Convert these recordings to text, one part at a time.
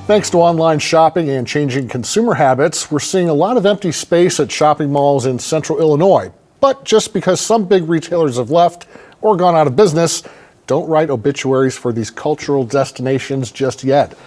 Thanks to online shopping and changing consumer habits, we're seeing a lot of empty space at shopping malls in central Illinois. But just because some big retailers have left or gone out of business, don't write obituaries for these cultural destinations just yet.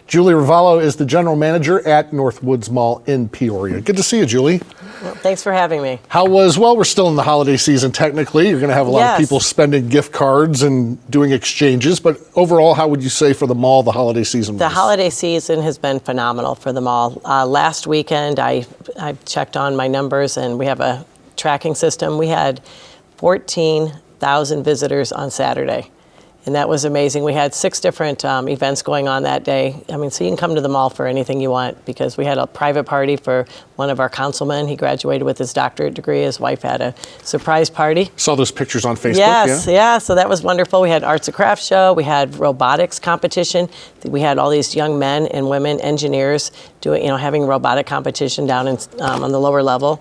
Julie Ravallo is the general manager at Northwoods Mall in Peoria. Good to see you, Julie. Well, thanks for having me. We're still in the holiday season technically. You're going to have a lot of people spending gift cards and doing exchanges. But overall, how would you say for the mall the holiday season was? The holiday season has been phenomenal for the mall. Last weekend, I checked on my numbers, and we have a tracking system. We had 14,000 visitors on Saturday. And that was amazing. We had 6 different events going on that day. I mean, so you can come to the mall for anything you want, because we had a private party for one of our councilmen. He graduated with his doctorate degree. His wife had a surprise party. Saw those pictures on Facebook. Yes, yeah. So that was wonderful. We had arts and crafts show. We had robotics competition. We had all these young men and women engineers having robotic competition down on the lower level.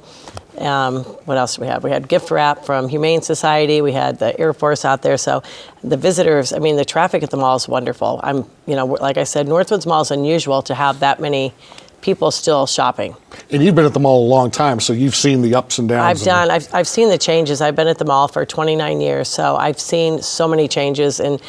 What else do we have? We had gift wrap from Humane Society. We had the Air Force out there. So the visitors, the traffic at the mall is wonderful. Like I said, Northwoods Mall is unusual to have that many people still shopping. And you've been at the mall a long time, so you've seen the ups and downs. I've seen the changes. I've been at the mall for 29 years, so I've seen so many changes. And,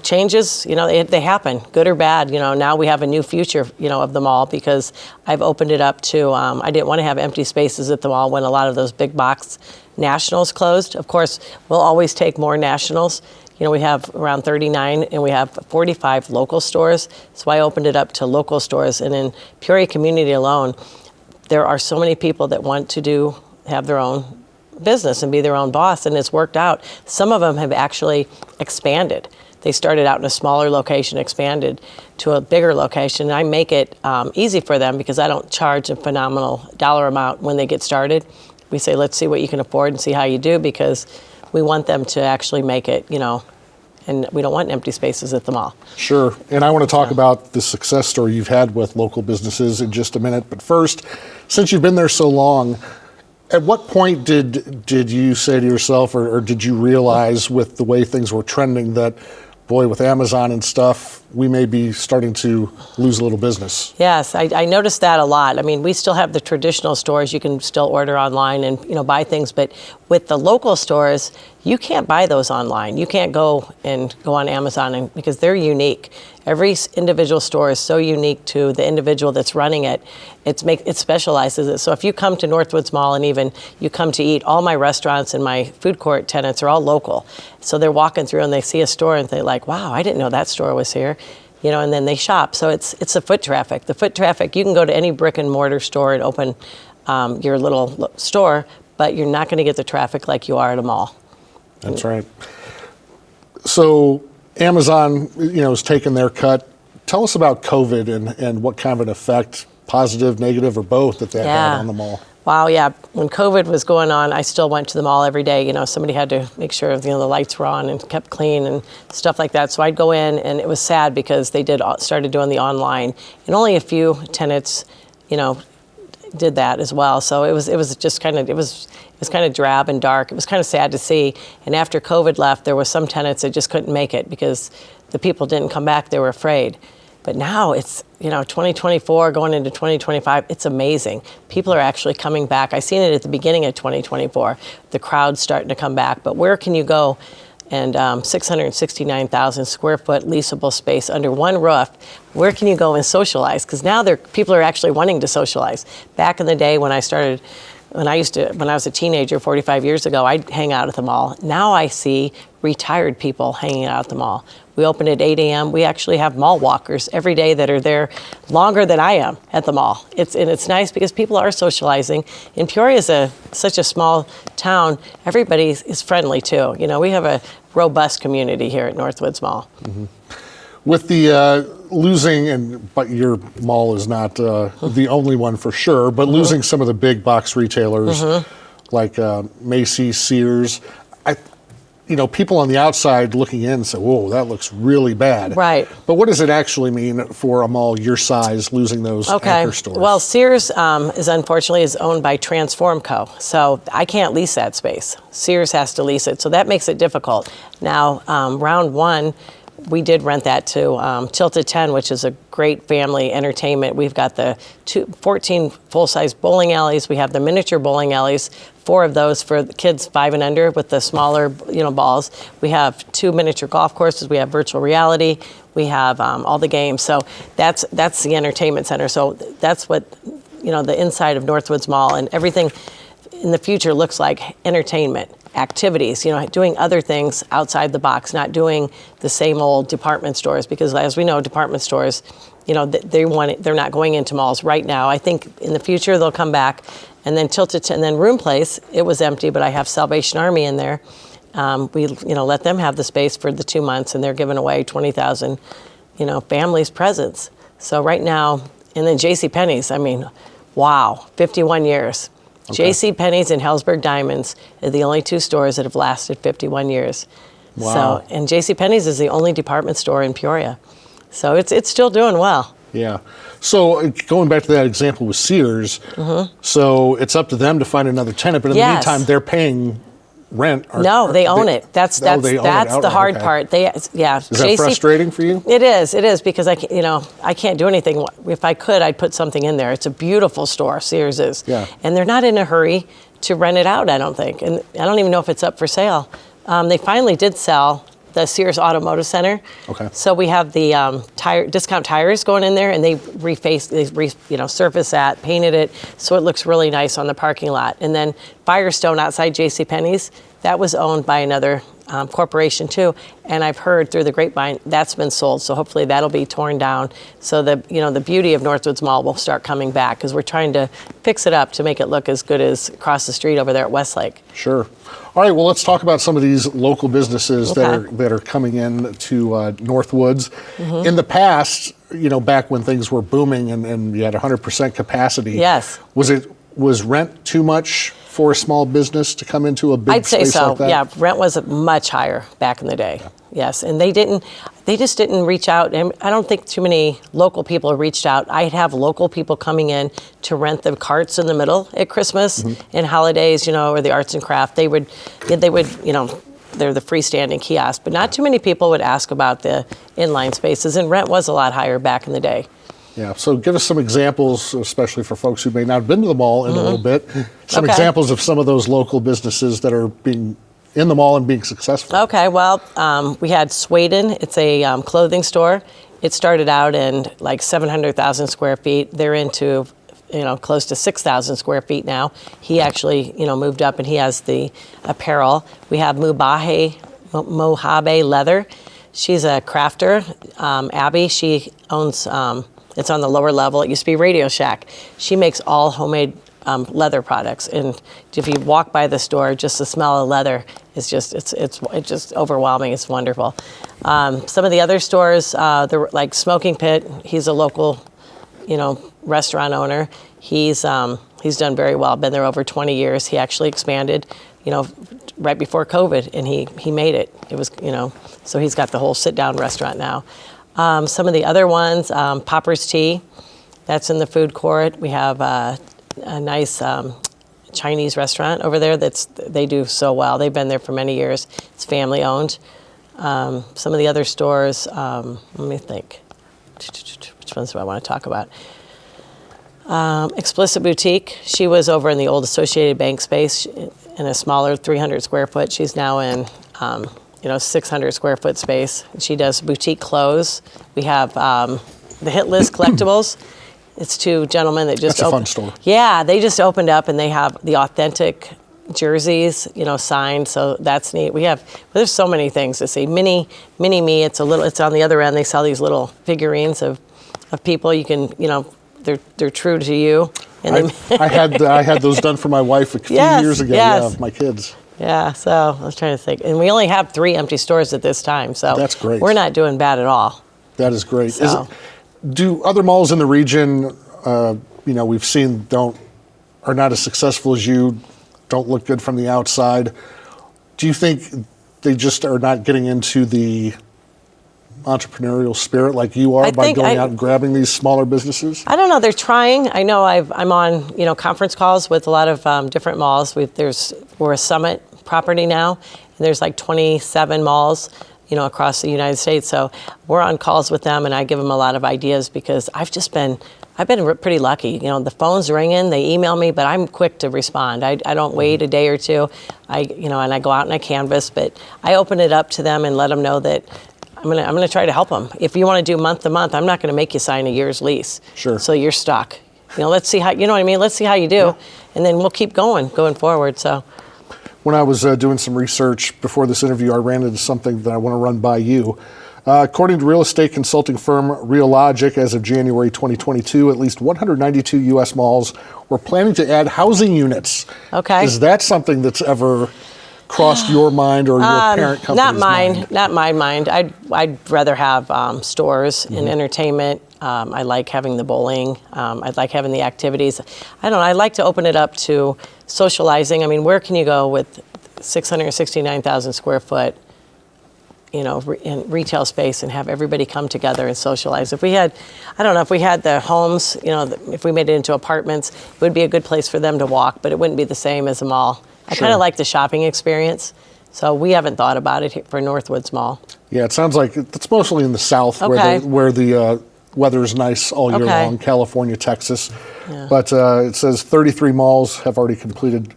changes, they happen, good or bad. Now we have a new future, of the mall, because I've opened it up to, I didn't want to have empty spaces at the mall when a lot of those big box nationals closed. Of course, we'll always take more nationals. We have around 39, and we have 45 local stores. So I opened it up to local stores. And in Peoria community alone, there are so many people that want to have their own business and be their own boss, and it's worked out. Some of them have actually expanded. They started out in a smaller location, expanded to a bigger location. And I make it easy for them, because I don't charge a phenomenal dollar amount when they get started. We say, let's see what you can afford and see how you do, because we want them to actually make it, and we don't want empty spaces at the mall. Sure. And I want to talk about the success story you've had with local businesses in just a minute. But first, since you've been there so long, at what point did you say to yourself, or did you realize with the way things were trending that, boy, with Amazon and stuff, we may be starting to lose a little business? Yes, I noticed that a lot. We still have the traditional stores. You can still order online and buy things, but with the local stores, you can't buy those online. You can't go on Amazon because they're unique. Every individual store is so unique to the individual that's running it. It specializes it. So if you come to Northwoods Mall, and even you come to eat, all my restaurants and my food court tenants are all local. So they're walking through and they see a store and they're like, wow, I didn't know that store was here. And then they shop. So it's the foot traffic. The foot traffic, you can go to any brick and mortar store and open your little store, but you're not going to get the traffic like you are at a mall. That's right. So Amazon, has taken their cut. Tell us about COVID and what kind of an effect, positive, negative, or both, that had on the mall. Wow, yeah. When COVID was going on, I still went to the mall every day. Somebody had to make sure the lights were on and kept clean and stuff like that. So I'd go in, and it was sad because they started doing the online, and only a few tenants, did that as well. So it was just kind of drab and dark. It was kind of sad to see. And after COVID left, there were some tenants that just couldn't make it because the people didn't come back. They were afraid. But now it's, 2024 going into 2025, it's amazing. People are actually coming back. I seen it at the beginning of 2024. The crowd's starting to come back. But where can you go? And 669,000 square foot leasable space under one roof. Where can you go and socialize? Because now people are actually wanting to socialize. Back in the day when I was a teenager 45 years ago, I'd hang out at the mall. Now I see retired people hanging out at the mall. We open at 8 a.m. We actually have mall walkers every day that are there longer than I am at the mall. It's nice because people are socializing. And Peoria is such a small town. Everybody is friendly too. We have a robust community here at Northwoods Mall. Mm-hmm. With the losing, but your mall is not the only one for sure, but losing some of the big box retailers like Macy's, Sears, people on the outside looking in say, whoa, that looks really bad. Right. But what does it actually mean for a mall your size losing those anchor stores? Well, Sears unfortunately is owned by Transform Co. So I can't lease that space. Sears has to lease it. So that makes it difficult. Now, round one, we did rent that to Tilted 10, which is a great family entertainment. We've got the 14 full-size bowling alleys. We have the miniature bowling alleys, 4 of those for the kids 5 and under with the smaller, balls. We have 2 miniature golf courses. We have virtual reality. We have all the games. So that's the entertainment center. So that's what, the inside of Northwoods Mall and everything in the future looks like: entertainment, activities, doing other things outside the box, not doing the same old department stores, because as we know, department stores, they're not going into malls right now. I think in the future they'll come back. And then and then Room Place, it was empty, but I have Salvation Army in there. We let them have the space for the 2 months, and they're giving away 20,000 families presents. So right now, and then JCPenney's, wow, 51 years. Okay. JCPenney's and Hellsberg Diamonds are the only 2 stores that have lasted 51 years. Wow. So, and JCPenney's is the only department store in Peoria. So it's still doing well. Yeah. So going back to that example with Sears, so it's up to them to find another tenant, but in the meantime, they're paying rent. No, they own it. That's the hard part. Is that frustrating for you? It is because I can't do anything. If I could, I'd put something in there. It's a beautiful store, Sears is. Yeah. And they're not in a hurry to rent it out, I don't think. And I don't even know if it's up for sale. They finally did sell the Sears Automotive Center. Okay. So we have the discount tires going in there, and they surface that, painted it, so it looks really nice on the parking lot. And then Firestone outside JCPenney's, that was owned by another corporation too. And I've heard through the grapevine that's been sold. So hopefully that'll be torn down. So the beauty of Northwoods Mall will start coming back, because we're trying to fix it up to make it look as good as across the street over there at Westlake. Sure. All right. Well, let's talk about some of these local businesses that are coming in to Northwoods. In the past, back when things were booming and you had 100% capacity. Yes. Was rent too much for a small business to come into a big space like that? I'd say so. Yeah, rent was much higher back in the day. Yeah. Yes, and they just didn't reach out, and I don't think too many local people reached out. I'd have local people coming in to rent the carts in the middle at Christmas and holidays, or the arts and craft. They would, they're the freestanding kiosk, but not too many people would ask about the inline spaces, and rent was a lot higher back in the day. Yeah, so give us some examples, especially for folks who may not have been to the mall in a little bit, some examples of some of those local businesses that are being in the mall and being successful. Okay, well, we had Sweden. It's a clothing store. It started out in like 700,000 square feet. They're into, close to 6,000 square feet now. He actually, moved up, and he has the apparel. We have Mojave Leather. She's a crafter. Abby, she owns... it's on the lower level. It used to be Radio Shack. She makes all homemade leather products, and if you walk by the store, just the smell of leather is it's just overwhelming. It's wonderful. Some of the other stores, they're like Smoking Pit. He's a local, restaurant owner. He's done very well. Been there over 20 years. He actually expanded, right before COVID, and he made it. It was, so he's got the whole sit-down restaurant now. Some of the other ones, Popper's Tea, that's in the food court. We have a nice Chinese restaurant over there they do so well. They've been there for many years. It's family owned. Some of the other stores, let me think. Which ones do I want to talk about? Explicit Boutique, she was over in the old Associated Bank space in a smaller 300 square foot. She's now in 600 square foot space. She does boutique clothes. We have the Hit List Collectibles. It's 2 gentlemen that just opened. That's a fun store. Yeah, they just opened up, and they have the authentic jerseys, signed. So that's neat. There's so many things to see. Mini Me. It's on the other end. They sell these little figurines of people. You can, they're true to you. And I had those done for my wife a few years ago. Yes. Yeah, my kids. Yeah, so I was trying to think. And we only have 3 empty stores at this time, so that's great. We're not doing bad at all. That is great. So. Do other malls in the region, we've seen are not as successful as you, don't look good from the outside. Do you think they just are not getting into the entrepreneurial spirit like you are by going out and grabbing these smaller businesses? I don't know. They're trying. I know I'm on conference calls with a lot of different malls. We're a Summit property now, and there's like 27 malls. across the United States. So we're on calls with them, and I give them a lot of ideas because I've been pretty lucky. The phone's ringing, they email me, but I'm quick to respond. I don't wait a day or two. And I go out and I canvas, but I open it up to them and let them know that I'm gonna try to help them. If you want to do month to month, I'm not gonna make you sign a year's lease. Sure. So you're stuck. Let's see how, let's see how you do, Yeah. and then we'll keep going forward. So. When I was doing some research before this interview, I ran into something that I want to run by you. According to real estate consulting firm Realogic, as of January 2022, at least 192 U.S. malls were planning to add housing units. Okay. Is that something that's ever crossed your mind or your parent company's mind? Not my mind. I'd rather have stores and entertainment. I like having the bowling. I like having the activities. I don't know. I like to open it up to socializing. I mean, where can you go with 669,000 square foot, in retail space and have everybody come together and socialize? If we had, I don't know, if we had the homes, if we made it into apartments, it would be a good place for them to walk, but it wouldn't be the same as a mall. I kind of like the shopping experience. So we haven't thought about it for Northwoods Mall. Yeah, it sounds like it's mostly in the South where the weather is nice all year long, California, Texas. Yeah. But it says 33 malls have already completed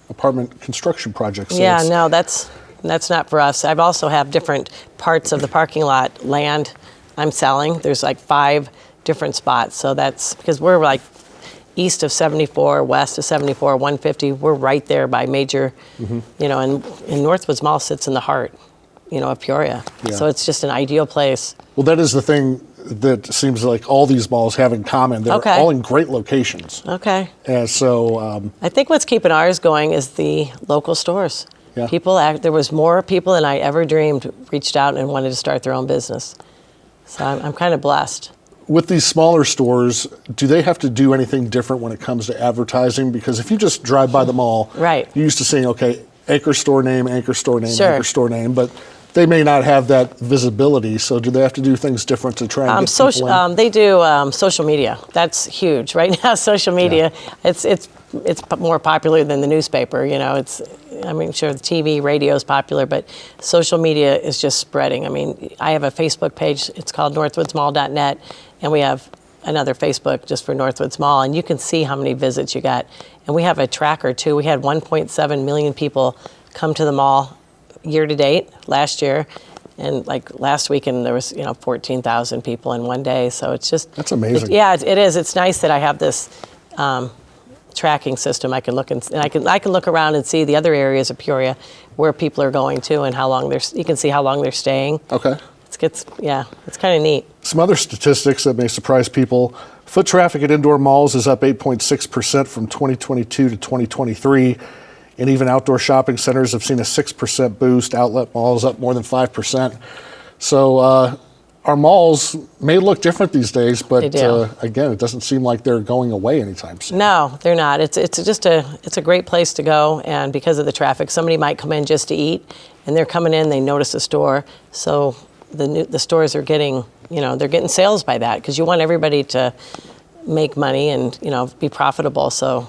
apartment construction projects. So yeah, no, that's not for us. I've also have different parts of the parking lot land I'm selling. There's like 5 different spots. So that's because we're like east of 74, west of 74, 150. We're right there by major, and Northwoods Mall sits in the heart, of Peoria. Yeah. So it's just an ideal place. Well, that is the thing that seems like all these malls have in common. They're all in great locations. Okay. And so I think what's keeping ours going is the local stores. Yeah. There was more people than I ever dreamed reached out and wanted to start their own business. So I'm kind of blessed. with these smaller stores, do they have to do anything different when it comes to advertising? Because if you just drive by the mall, right, you're used to seeing, okay, anchor store name, anchor store name, sure, anchor store name, but they may not have that visibility. So do they have to do things different to try and get people in? They do social media. That's huge right now. Social media, it's more popular than the newspaper. You know, sure, the TV, radio is popular, but social media is just spreading. I mean, I have a Facebook page. It's called northwoodsmall.net, and we have another Facebook just for Northwoods Mall, and you can see how many visits you got. And we have a tracker too. We had 1.7 million people come to the mall year to date last year, and like last weekend there was 14,000 people in one day. So it's just, that's amazing. It is. It's nice that I have this tracking system. I can look and I can look around and see the other areas of Peoria where people are going to and how long you can see how long they're staying. Okay. It's kind of neat. Some other statistics that may surprise people. Foot traffic at indoor malls is up 8.6% from 2022 to 2023. And even outdoor shopping centers have seen a 6% boost. Outlet malls up more than 5%. So our malls may look different these days, but again, it doesn't seem like they're going away anytime soon. No, they're not. It's a great place to go, and because of the traffic, somebody might come in just to eat, and they're coming in, they notice a store, so the stores are getting they're getting sales by that, because you want everybody to make money and be profitable. So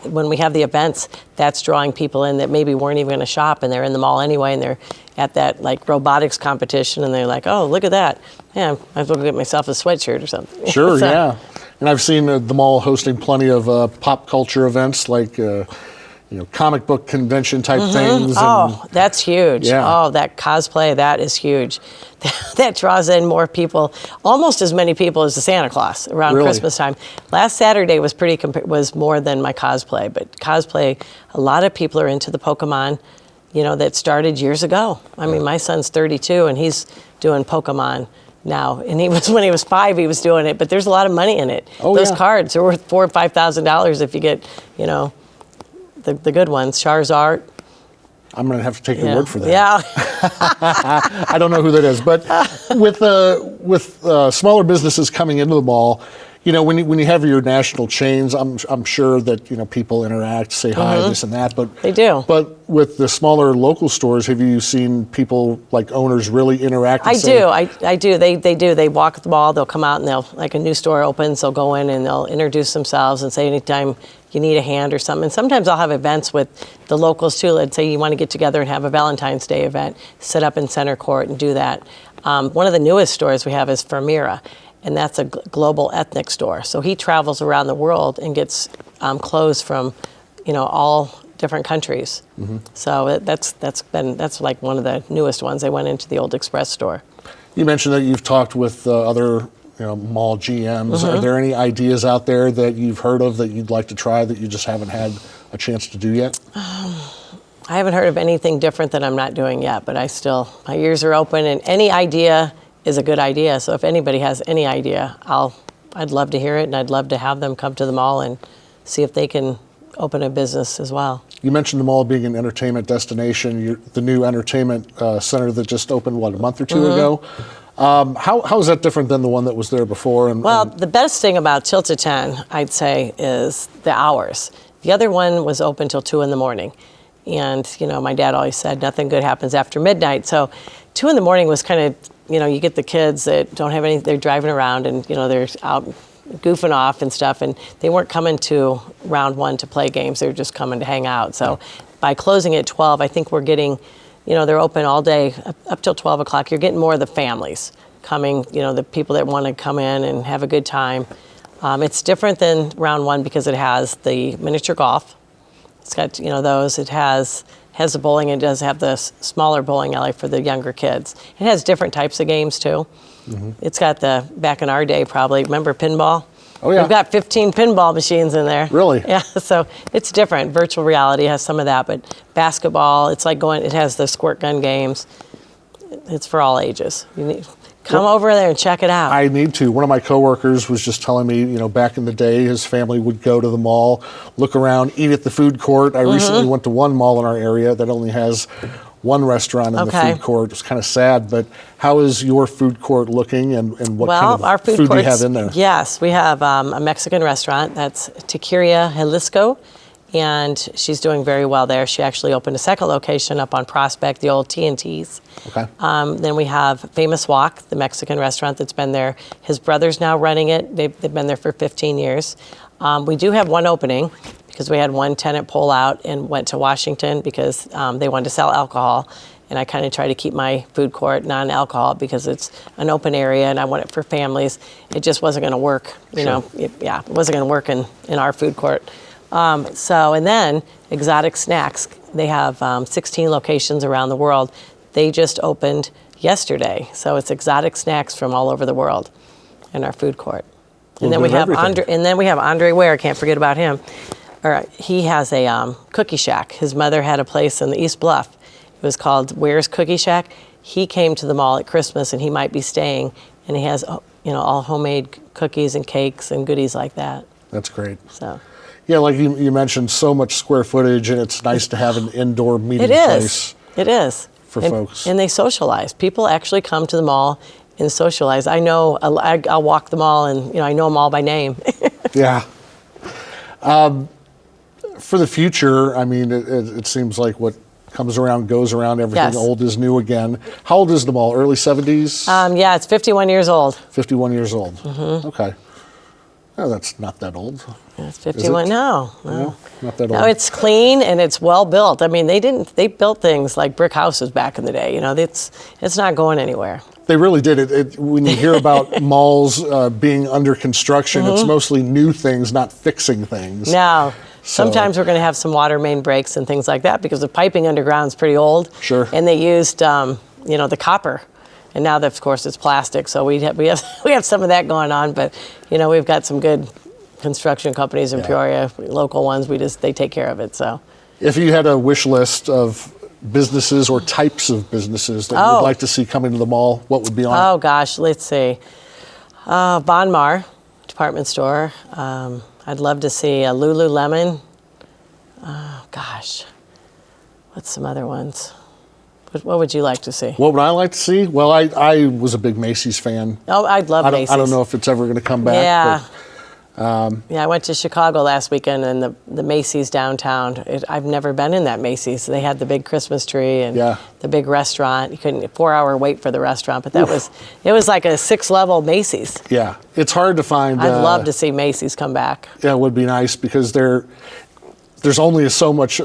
when we have the events, that's drawing people in that maybe weren't even going to shop, and they're in the mall anyway, and they're at that like robotics competition, and they're like, oh, look at that, yeah, I might as well get myself a sweatshirt or something. Sure. Yeah, and I've seen the mall hosting plenty of pop culture events like comic book convention type things. Oh, that's huge. Yeah. Oh, that cosplay, that is huge. That draws in more people, almost as many people as the Santa Claus around Christmas time. Last Saturday was more than my cosplay, but cosplay, a lot of people are into the Pokemon, that started years ago. I mean, my son's 32 and he's doing Pokemon now, and when he was 5, he was doing it, but there's a lot of money in it. Oh, Those cards are worth $4,000 or $5,000 if you get, the good ones, Charizard. I'm going to have to take your word for that. Yeah. I don't know who that is, but with smaller businesses coming into the mall, You know, when you have your national chains, I'm sure that, you know, people interact, say hi, this and that, but They do. But with the smaller local stores, have you seen people, like owners, really interact? And I do. They do. They walk the mall. They'll come out and they'll, like a new store opens, they'll go in and they'll introduce themselves and say anytime you need a hand or something. And sometimes I'll have events with the locals too. Let's say you want to get together and have a Valentine's Day event, sit up in center court and do that. One of the newest stores we have is Peoria, and that's a global ethnic store. So he travels around the world and gets clothes from, you know, all different countries. So that's like one of the newest ones. They went into the old Express store. You mentioned that you've talked with other, you know, mall GMs. Are there any ideas out there that you've heard of that you'd like to try that you just haven't had a chance to do yet? I haven't heard of anything different that I'm not doing yet, but my ears are open, and any idea is a good idea. So if anybody has any idea, I'd love to hear it, and I'd love to have them come to the mall and see if they can open a business as well. You mentioned the mall being an entertainment destination. The new entertainment center that just opened, what, a month or two ago? How is that different than the one that was there before? Well, the best thing about Tilted 10, I'd say, is the hours. The other one was open till 2 in the morning. And, you know, my dad always said nothing good happens after midnight. So 2 in the morning was kind of, you know, you get the kids that don't have any, they're driving around and, you know, they're out goofing off and stuff. And they weren't coming to round one to play games. They were just coming to hang out. So by closing at 12, I think we're getting, you know, they're open all day up till 12 o'clock. You're getting more of the families coming, you know, the people that want to come in and have a good time. It's different than round one because it has the miniature golf. It's got, you know, those. It has the bowling. It does have the smaller bowling alley for the younger kids. It has different types of games too. It's got back in our day probably, remember pinball? Oh yeah. We've got 15 pinball machines in there. Really? Yeah, so it's different. Virtual reality has some of that, but basketball, it's like it has the squirt gun games. It's for all ages. Come over there and check it out. I need to. One of my coworkers was just telling me, you know, back in the day, his family would go to the mall, look around, eat at the food court. I recently went to one mall in our area that only has one restaurant in the food court. It's kind of sad, but how is your food court looking, and what kind of our food do you have in there? Yes, we have a Mexican restaurant. That's Peoria, Jalisco, and she's doing very well there. She actually opened a second location up on Prospect, the old T&T's. Okay. Then we have Famous Wok, the Mexican restaurant that's been there. His brother's now running it. They've been there for 15 years. We do have one opening because we had one tenant pull out and went to Washington because they wanted to sell alcohol. And I kind of try to keep my food court non-alcohol because it's an open area and I want it for families. It just wasn't going to work, you know. It wasn't going to work in our food court. And then Exotic Snacks, they have 16 locations around the world. They just opened yesterday. So it's Exotic Snacks from all over the world in our food court. And then we have Andre Ware, can't forget about him. He has a cookie shack. His mother had a place in the East Bluff. It was called Ware's Cookie Shack. He came to the mall at Christmas and he might be staying, and he has, you know, all homemade cookies and cakes and goodies like that. That's great. So. Yeah, like you mentioned, so much square footage, and it's nice to have an indoor meeting place. It is. For folks. And they socialize. People actually come to the mall and socialize. I know, I'll walk the mall and, you know, I know them all by name. Yeah. For the future, I mean, it seems like what comes around goes around. Everything old is new again. How old is the mall? Early 70s? Yeah, it's 51 years old. 51 years old. Okay. Oh, that's not that old. It's 51. No, not that old. No, it's clean and it's well built. I mean, they built things like brick houses back in the day. You know, it's not going anywhere. They really did it. When you hear about malls being under construction, it's mostly new things, not fixing things. No. Sometimes we're going to have some water main breaks and things like that because the piping underground is pretty old. Sure. And they used, you know, the copper. And now, of course, it's plastic. So we have some of that going on. But, you know, we've got some good construction companies in Peoria, local ones. They take care of it. So, if you had a wish list of businesses or types of businesses that you would like to see coming to the mall, what would be on it? Oh gosh, let's see. Bon Mar department store. I'd love to see a Lululemon. Oh gosh, what's some other ones? What would you like to see? What would I like to see? Well, I was a big Macy's fan. Oh, I'd love Macy's. I don't know if it's ever going to come back. Yeah. Yeah, I went to Chicago last weekend, and the Macy's downtown. I've never been in that Macy's. They had the big Christmas tree and the big restaurant. You couldn't 4-hour wait for the restaurant, but it was like a 6-level Macy's. Yeah, it's hard to find. I'd love to see Macy's come back. Yeah, it would be nice because there's only so much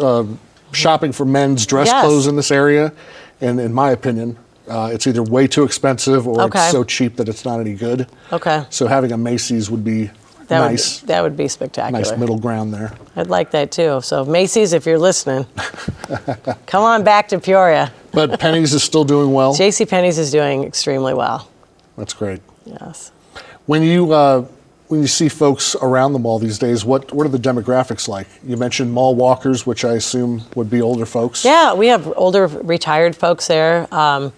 shopping for men's dress clothes in this area, and in my opinion, it's either way too expensive or it's so cheap that it's not any good. Okay. So having a Macy's would be nice. That would be spectacular. Nice middle ground there. I'd like that too. So Macy's, if you're listening, come on back to Peoria. But Penny's is still doing well? JCPenney's is doing extremely well. That's great. Yes. When you see folks around the mall these days, what are the demographics like? You mentioned mall walkers, which I assume would be older folks. Yeah, we have older retired folks there, and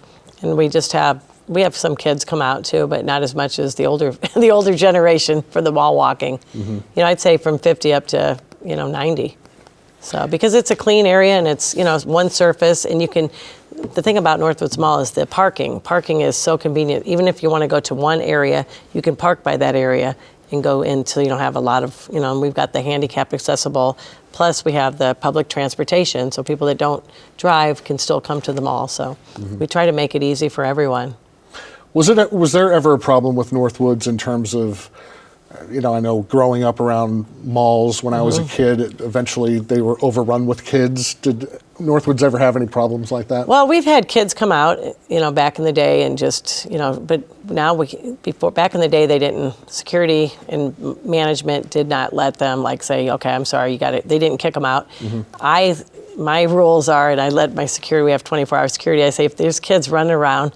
we have some kids come out too, but not as much as the older generation for the mall walking. Mm-hmm. You know, I'd say from 50 up to 90. So because it's a clean area and it's one surface, and the thing about Northwoods Mall is the parking. Parking is so convenient. Even if you want to go to one area, you can park by that area and go in so you don't have a lot of, we've got the handicap accessible, plus we have the public transportation, so people that don't drive can still come to the mall. So we try to make it easy for everyone. Was there ever a problem with Northwoods in terms of, I know growing up around malls when I was a kid, eventually they were overrun with kids. Did Northwoods ever have any problems like that? Well, we've had kids come out, back in the day and just, but now back in the day they didn't, security and management did not let them say, okay, I'm sorry, you got it. They didn't kick them out. My rules are, and I let my security, we have 24-hour security, I say if there's kids running around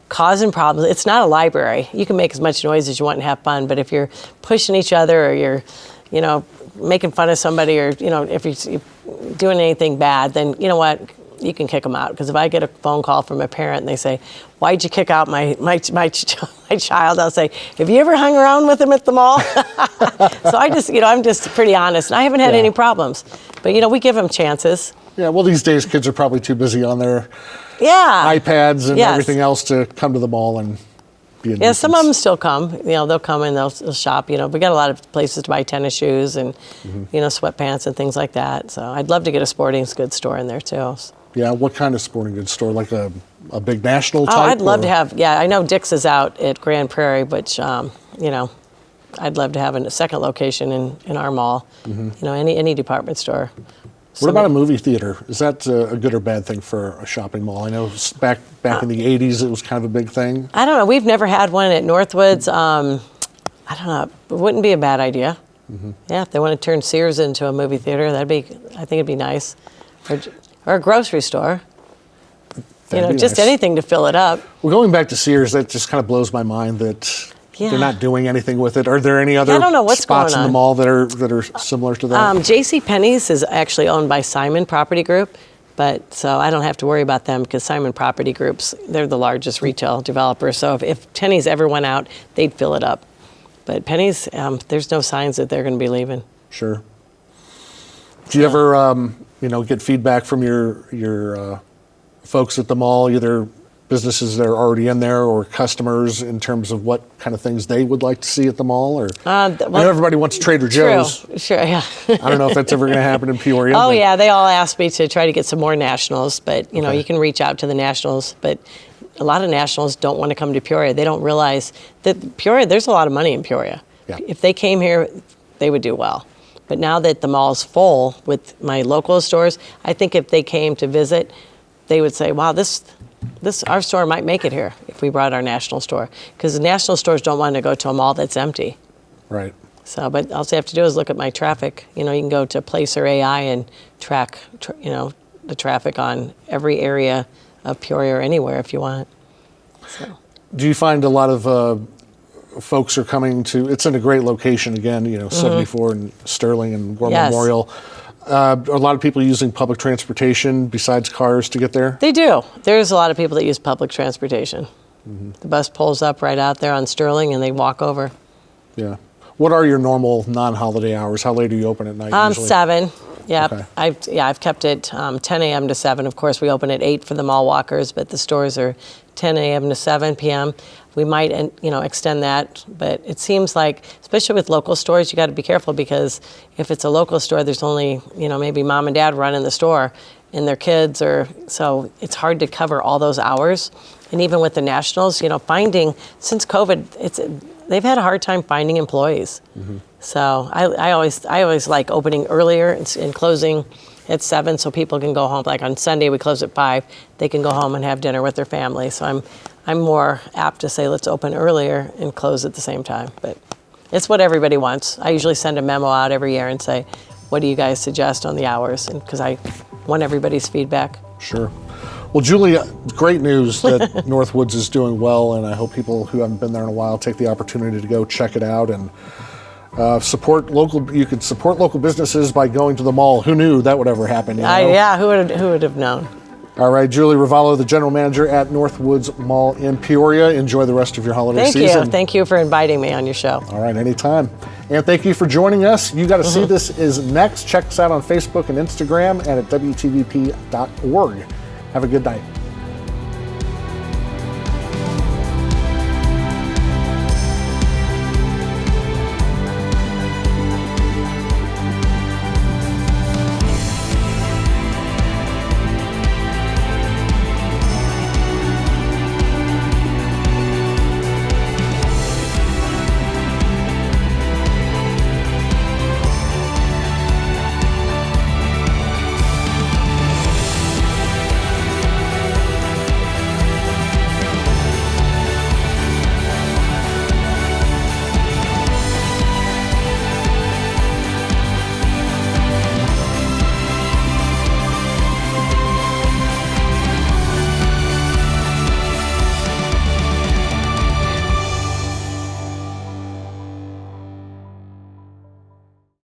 causing problems, it's not a library. You can make as much noise as you want and have fun, but if you're pushing each other or you're, making fun of somebody or, if you're doing anything bad, then you know what? You can kick them out. Because if I get a phone call from a parent and they say, why'd you kick out my child? I'll say, have you ever hung around with him at the mall? So I'm just pretty honest. And I haven't had any problems. But, we give them chances. Yeah, well, these days kids are probably too busy on their iPads and everything else to come to the mall and be a nuisance. Some of them still come. They'll come and they'll shop. We got a lot of places to buy tennis shoes and, sweatpants and things like that. So I'd love to get a sporting goods store in there too. Yeah, what kind of sporting goods store? Like a big national type? Oh, I'd love to have, I know Dick's is out at Grand Prairie, but, I'd love to have a second location in our mall. Any department store. What about a movie theater? Is that a good or bad thing for a shopping mall? I know back in the 80s it was kind of a big thing. I don't know. We've never had one at Northwoods. I don't know. It wouldn't be a bad idea. Yeah, if they want to turn Sears into a movie theater, I think it'd be nice. Or a grocery store. Just anything to fill it up. Well, going back to Sears, that just kind of blows my mind that they're not doing anything with it. Are there any other spots in the mall that are similar to that? JCPenney's is actually owned by Simon Property Group, so I don't have to worry about them because Simon Property Group's, they're the largest retail developer. So if Penny's ever went out, they'd fill it up. But Penny's, there's no signs that they're going to be leaving. Sure. Do you ever, get feedback from your folks at the mall, either businesses that are already in there or customers in terms of what kind of things they would like to see at the mall? Or I know everybody wants Trader Joe's. Sure, yeah. I don't know if that's ever going to happen in Peoria. Oh, yeah, they all asked me to try to get some more nationals, but, you can reach out to the nationals. But a lot of nationals don't want to come to Peoria. They don't realize that Peoria, there's a lot of money in Peoria. Yeah. If they came here, they would do well. But now that the mall's full with my local stores, I think if they came to visit, they would say, wow, our store might make it here if we brought our national store. Because the national stores don't want to go to a mall that's empty. Right. So, but all you have to do is look at my traffic. You can go to Placer AI and track, the traffic on every area of Peoria or anywhere if you want. So. Do you find a lot of folks are coming to, it's in a great location again, 74 and Sterling and War Memorial. Are a lot of people using public transportation besides cars to get there? They do. There's a lot of people that use public transportation. The bus pulls up right out there on Sterling and they walk over. Yeah. What are your normal non-holiday hours? How late do you open at night usually? 7. Yep. Okay. I've kept it 10 a.m. to 7. Of course, we open at 8 for the mall walkers, but the stores are 10 a.m. to 7 p.m. we might, extend that. But it seems like, especially with local stores, you got to be careful, because if it's a local store, there's only, maybe mom and dad running the store and their kids, so it's hard to cover all those hours. And even with the nationals, finding, since COVID, they've had a hard time finding employees. Mm-hmm. So I always like opening earlier and closing at 7, so people can go home. Like on Sunday, we close at 5. They can go home and have dinner with their family. So I'm more apt to say, let's open earlier and close at the same time. But it's what everybody wants. I usually send a memo out every year and say, what do you guys suggest on the hours? And because I want everybody's feedback. Sure. Well, Julie, great news that Northwoods is doing well, and I hope people who haven't been there in a while take the opportunity to go check it out and support local. You could support local businesses by going to the mall. Who knew that would ever happen? Yeah, who would have known? All right, Julie Ravallo, the general manager at Northwoods Mall in Peoria. Enjoy the rest of your holiday season. Thank you for inviting me on your show. All right, anytime. And thank you for joining us. You got to see This Is Next. Check us out on Facebook and Instagram and at WTVP.org. Have a good night.